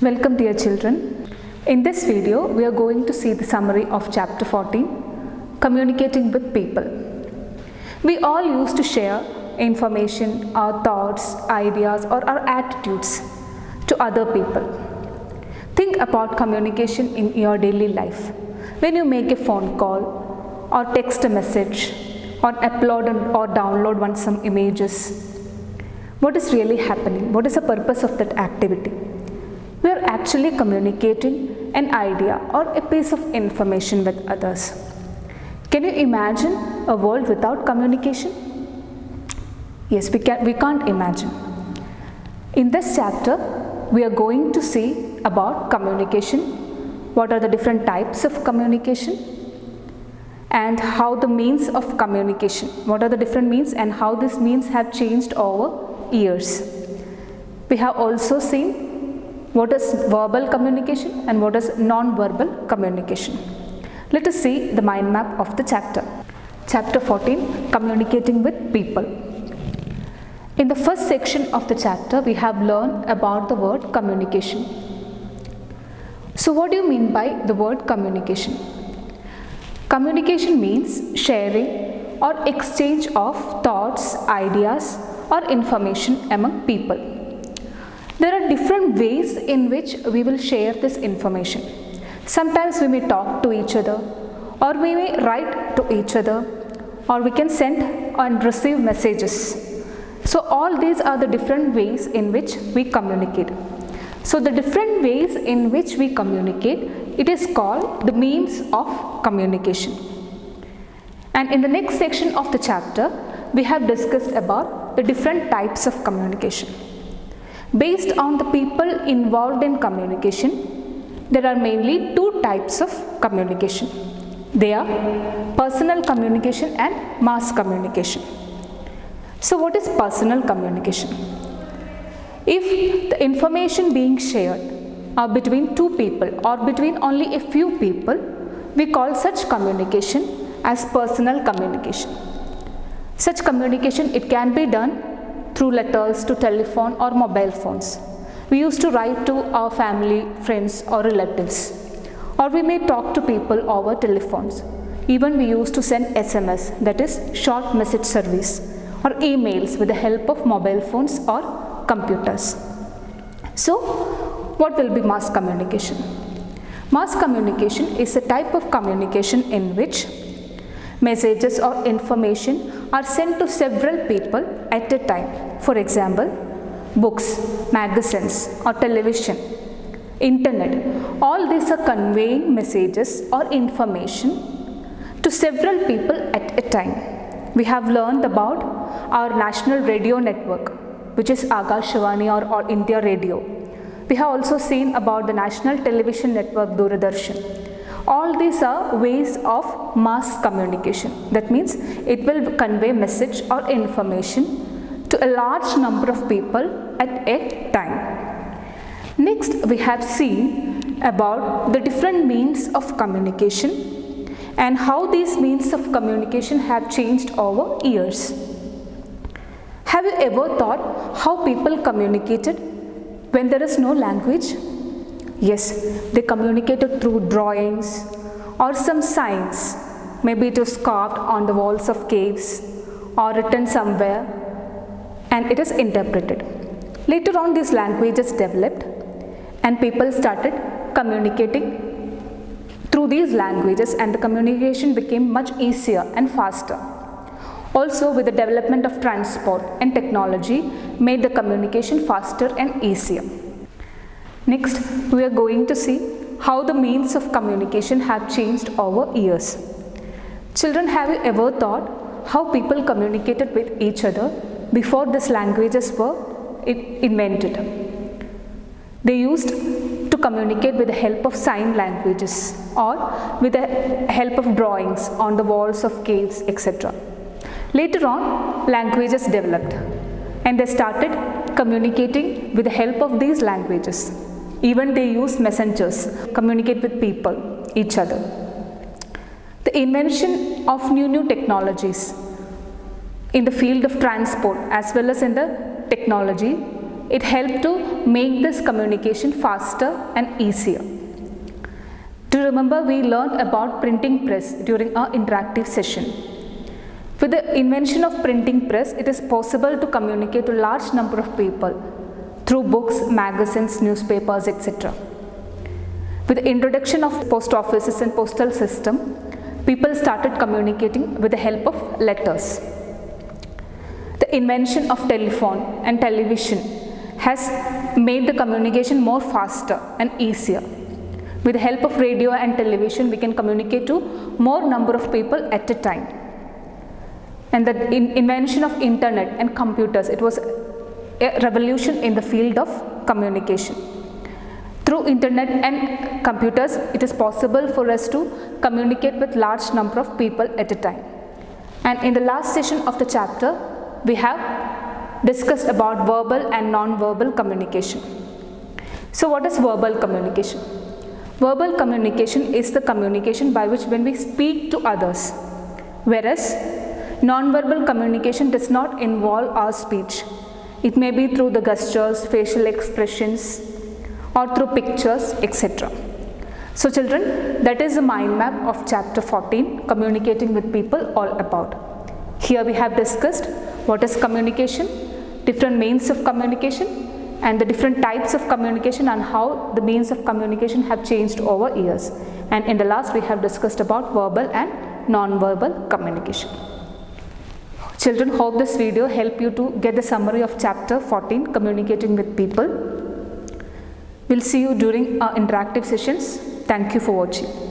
Welcome dear children. In this video we are going to see the summary of chapter 14, Communicating with People. We all used to share information, our thoughts, ideas or our attitudes to other people. Think about communication in your daily life. When you make a phone call or text a message or upload or download some images, what is really happening? What is the purpose of that activity? We are actually communicating an idea or a piece of information with others. Can you imagine a world without communication? Yes, we can't imagine. In this chapter, we are going to see about communication, what are the different types of communication, and how the means of communication, what are the different means and how these means have changed over years. We have also seen what is verbal communication and what is non-verbal communication. Let us see the mind map of the chapter. Chapter 14, Communicating with People. In the first section of the chapter, we have learned about the word communication. So what do you mean by the word communication? Communication means sharing or exchange of thoughts, ideas or information among people. There are different ways in which we will share this information. Sometimes we may talk to each other, or we may write to each other, or we can send and receive messages. So all these are the different ways in which we communicate. So the different ways in which we communicate, it is called the means of communication. And in the next section of the chapter, we have discussed about the different types of communication. Based on the people involved in communication, there are mainly two types of communication. They are personal communication and mass communication. So what is personal communication? If the information being shared are between two people or between only a few people, we call such communication as personal communication. Such communication, it can be done through letters, to telephone or mobile phones. We used to write to our family, friends or relatives, or we may talk to people over telephones. Even we used to send SMS, that is short message service, or emails with the help of mobile phones or computers. So what will be mass communication? Mass communication is a type of communication in which messages or information are sent to several people at a time. For example, books, magazines or television, internet, all these are conveying messages or information to several people at a time. We have learned about our national radio network, which is Akashvani or All India Radio. We have also seen about the national television network Doordarshan. All these are ways of mass communication. That means it will convey message or information to a large number of people at a time. Next, we have seen about the different means of communication and how these means of communication have changed over years. Have you ever thought how people communicated when there is no language? Yes, they communicated through drawings or some signs. Maybe it was carved on the walls of caves or written somewhere and it is interpreted. Later on these languages developed and people started communicating through these languages and the communication became much easier and faster. Also with the development of transport and technology made the communication faster and easier. Next, we are going to see how the means of communication have changed over years. Children, have you ever thought how people communicated with each other before these languages were invented? They used to communicate with the help of sign languages or with the help of drawings on the walls of caves, etc. Later on, languages developed and they started communicating with the help of these languages. Even they use messengers, communicate with people, each other. The invention of new technologies in the field of transport as well as in the technology it helped to make this communication faster and easier. Do you remember we learned about printing press during our interactive session? With the invention of printing press, it is possible to communicate to a large number of people through books, magazines, newspapers, etc. With the introduction of post offices and postal system, people started communicating with the help of letters. The invention of telephone and television has made the communication more faster and easier. With the help of radio and television, we can communicate to more number of people at a time. And the invention of internet and computers, it was a revolution in the field of communication. Through internet and computers, it is possible for us to communicate with large number of people at a time. And in the last session of the chapter, we have discussed about verbal and non-verbal communication. So what is verbal communication? Verbal communication is the communication by which when we speak to others, whereas non-verbal communication does not involve our speech. It may be through the gestures, facial expressions, or through pictures, etc. So children, that is the mind map of chapter 14, communicating with people, all about. Here we have discussed what is communication, different means of communication, and the different types of communication and how the means of communication have changed over years. And in the last we have discussed about verbal and non-verbal communication. Children, hope this video help you to get the summary of chapter 14, communicating with people. We'll see you during our interactive sessions. Thank you for watching.